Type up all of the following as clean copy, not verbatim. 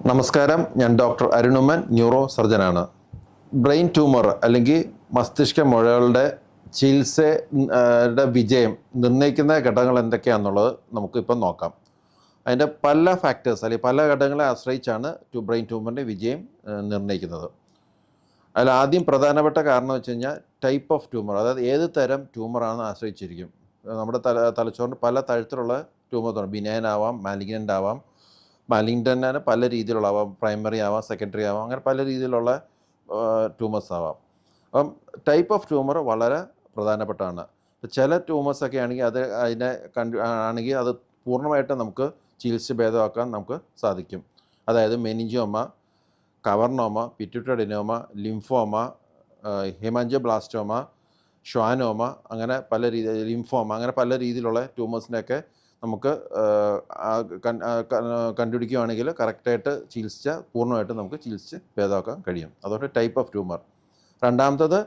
നമസ്കാരം, ഞാൻ doctor അരുണുമൻ, neuro സർജനാണ്. Brain tumour അല്ലെങ്കിൽ മസ്തിഷ്ക മുഴകളുടെ ചികിത്സയുടെ വിജയം നിർണ്ണയിക്കുന്ന ഘടകങ്ങൾ എന്തൊക്കെയാണെന്നുള്ളത് നമുക്കിപ്പം നോക്കാം. അതിൻ്റെ പല ഫാക്ടേഴ്സ് അല്ലെങ്കിൽ പല ഘടകങ്ങളെ ആശ്രയിച്ചാണ് ബ്രെയിൻ ട്യൂമറിൻ്റെ വിജയം നിർണ്ണയിക്കുന്നത്. അതിൽ ആദ്യം പ്രധാനപ്പെട്ട കാരണം എന്ന് വെച്ച് കഴിഞ്ഞാൽ ടൈപ്പ് ഓഫ് ട്യൂമർ, അതായത് ഏത് തരം ട്യൂമറാണെന്ന് ആശ്രയിച്ചിരിക്കും. നമ്മുടെ തലച്ചോറിന് പല തരത്തിലുള്ള ട്യൂമർ, ബിനൈൻ ആവാം, മാലിഗ്നൻ്റ് ആവാം. മാലിഗ്നൻ്റ് പല രീതിയിലുള്ളാവാം, പ്രൈമറി ആവാം, സെക്കൻഡറി ആവാം, അങ്ങനെ പല രീതിയിലുള്ള ട്യൂമേഴ്സ് ആവാം. അപ്പം ടൈപ്പ് ഓഫ് ട്യൂമർ വളരെ പ്രധാനപ്പെട്ടതാണ്. ചില ട്യൂമേഴ്സൊക്കെ ആണെങ്കിൽ ആണെങ്കിൽ അത് പൂർണ്ണമായിട്ട് നമുക്ക് ചികിത്സിച്ച് ഭേദമാക്കാൻ നമുക്ക് സാധിക്കും. അതായത് മെനിഞ്ചോമ, കവർണോമ, പിറ്റ്യൂട്ടറിനോമ, ലിംഫോമ, ഹെമാൻജിയോബ്ലാസ്റ്റോമ, ഷ്വാനോമ, അങ്ങനെ പല ലിംഫോമ, അങ്ങനെ പല രീതിയിലുള്ള ട്യൂമേഴ്സിനെയൊക്കെ നമുക്ക് കണ്ടുപിടിക്കുകയാണെങ്കിൽ കറക്റ്റായിട്ട് പൂർണ്ണമായിട്ട് നമുക്ക് ചികിത്സിച്ച് ഭേദമാക്കാൻ കഴിയും. അതുകൊണ്ട് ടൈപ്പ് ഓഫ് ട്യൂമർ. രണ്ടാമത്തത്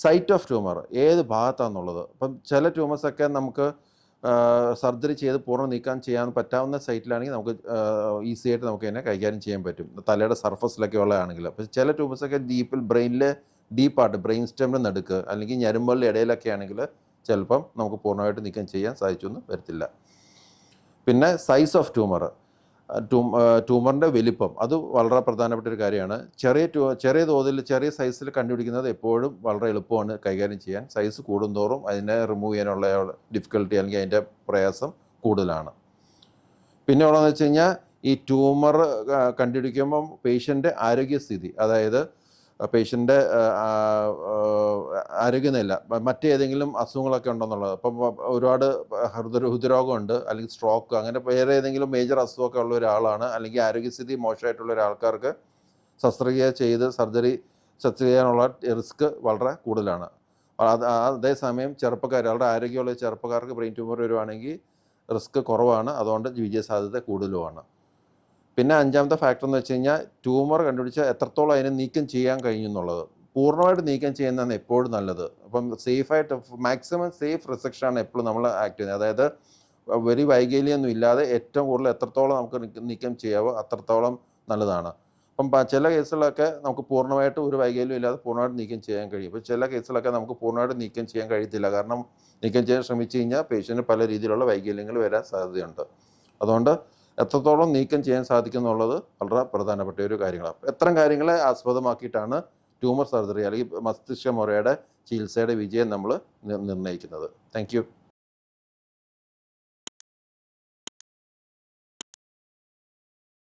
സൈറ്റ് ഓഫ് ട്യൂമർ, ഏത് ഭാഗത്താണെന്നുള്ളത്. ഇപ്പം ചില ട്യൂമേഴ്സൊക്കെ നമുക്ക് സർജറി ചെയ്ത് പൂർണ്ണ നീക്കം ചെയ്യാൻ പറ്റാവുന്ന സൈറ്റിലാണെങ്കിൽ നമുക്ക് ഈസി ആയിട്ട് നമുക്ക് അതിനെ കൈകാര്യം ചെയ്യാൻ പറ്റും, തലയുടെ സർഫസിലൊക്കെ ഉള്ളതാണെങ്കിൽ. അപ്പോൾ ചില ട്യൂമേഴ്സൊക്കെ ബ്രെയിനിലെ ഡീപ്പായിട്ട്, ബ്രെയിൻ സ്റ്റെമിന് നടുക്ക് അല്ലെങ്കിൽ ഞരമ്പുകളുടെ ഇടയിലൊക്കെ ആണെങ്കിൽ ചിലപ്പം നമുക്ക് പൂർണ്ണമായിട്ട് നീക്കം ചെയ്യാൻ സാധിച്ചൊന്നും വരത്തില്ല. പിന്നെ സൈസ് ഓഫ് ട്യൂമർ, ട്യൂമറിൻ്റെ വലിപ്പം, അത് വളരെ പ്രധാനപ്പെട്ട ഒരു കാര്യമാണ്. ചെറിയ തോതിൽ, ചെറിയ സൈസിൽ കണ്ടുപിടിക്കുന്നത് എപ്പോഴും വളരെ എളുപ്പമാണ് കൈകാര്യം ചെയ്യാൻ. സൈസ് കൂടുന്തോറും അതിനെ റിമൂവ് ചെയ്യാനുള്ള ഡിഫിക്കൽട്ടി അല്ലെങ്കിൽ അതിൻ്റെ പ്രയാസം കൂടുതലാണ്. പിന്നെ ഉള്ളതെന്ന് വെച്ച് കഴിഞ്ഞാൽ ഈ ട്യൂമർ കണ്ടുപിടിക്കുമ്പം പേഷ്യൻ്റെ ആരോഗ്യസ്ഥിതി, അതായത് പേഷ്യൻ്റെ ആരോഗ്യനില, മറ്റേതെങ്കിലും അസുഖങ്ങളൊക്കെ ഉണ്ടെന്നുള്ളത്. അപ്പം ഒരുപാട് ഹൃദ്രോഗമുണ്ട് അല്ലെങ്കിൽ സ്ട്രോക്ക്, അങ്ങനെ വേറെ ഏതെങ്കിലും മേജർ അസുഖമൊക്കെ ഉള്ള ഒരാളാണ്, അല്ലെങ്കിൽ ആരോഗ്യസ്ഥിതി മോശമായിട്ടുള്ള ഒരാൾക്കാർക്ക് ശസ്ത്രക്രിയ ചെയ്ത് സർജറി ചെയ്യാനുള്ള റിസ്ക് വളരെ കൂടുതലാണ്. അതേസമയം അവരുടെ ആരോഗ്യമുള്ള ചെറുപ്പക്കാർക്ക് ബ്രെയിൻ ട്യൂമർ വരുവാണെങ്കിൽ റിസ്ക് കുറവാണ്, അതുകൊണ്ട് വിജയസാധ്യത കൂടുതലുമാണ്. പിന്നെ അഞ്ചാമത്തെ ഫാക്ടർ എന്ന് വെച്ച് കഴിഞ്ഞാൽ ട്യൂമർ കണ്ടുപിടിച്ചാൽ എത്രത്തോളം അതിനെ നീക്കം ചെയ്യാൻ കഴിഞ്ഞു എന്നുള്ളത്. പൂർണ്ണമായിട്ട് നീക്കം ചെയ്യുന്നതാണ് എപ്പോഴും നല്ലത്. അപ്പം സേഫായിട്ട്, മാക്സിമം സേഫ് റിസക്ഷനാണ് എപ്പോഴും നമ്മൾ ആക്ട് ചെയ്യുന്നത്. അതായത് വലിയ വൈകല്യമൊന്നും ഇല്ലാതെ ഏറ്റവും കൂടുതൽ എത്രത്തോളം നമുക്ക് നീക്കം ചെയ്യാവോ അത്രത്തോളം നല്ലതാണ്. അപ്പം ചില കേസുകളൊക്കെ നമുക്ക് പൂർണ്ണമായിട്ട് ഒരു വൈകല്യം ഇല്ലാതെ പൂർണ്ണമായിട്ട് നീക്കം ചെയ്യാൻ കഴിയും. അപ്പോൾ ചില കേസുകളൊക്കെ നമുക്ക് പൂർണ്ണമായിട്ട് നീക്കം ചെയ്യാൻ കഴിയത്തില്ല. കാരണം നീക്കം ചെയ്യാൻ ശ്രമിച്ചു കഴിഞ്ഞാൽ പേഷ്യൻറ്റിന് പല രീതിയിലുള്ള വൈകല്യങ്ങൾ വരാൻ സാധ്യതയുണ്ട്. അതുകൊണ്ട് എത്രത്തോളം നീക്കം ചെയ്യാൻ സാധിക്കും എന്നുള്ളത് വളരെ പ്രധാനപ്പെട്ട ഒരു കാര്യങ്ങളാണ്. ഇത്തരം കാര്യങ്ങളെ ആസ്പദമാക്കിയിട്ടാണ് ട്യൂമർ സർജറി അല്ലെങ്കിൽ മസ്തിഷ്ക മുഴയുടെ ചികിത്സയുടെ വിജയം നമ്മൾ നിർണ്ണയിക്കുന്നത്. Thank you.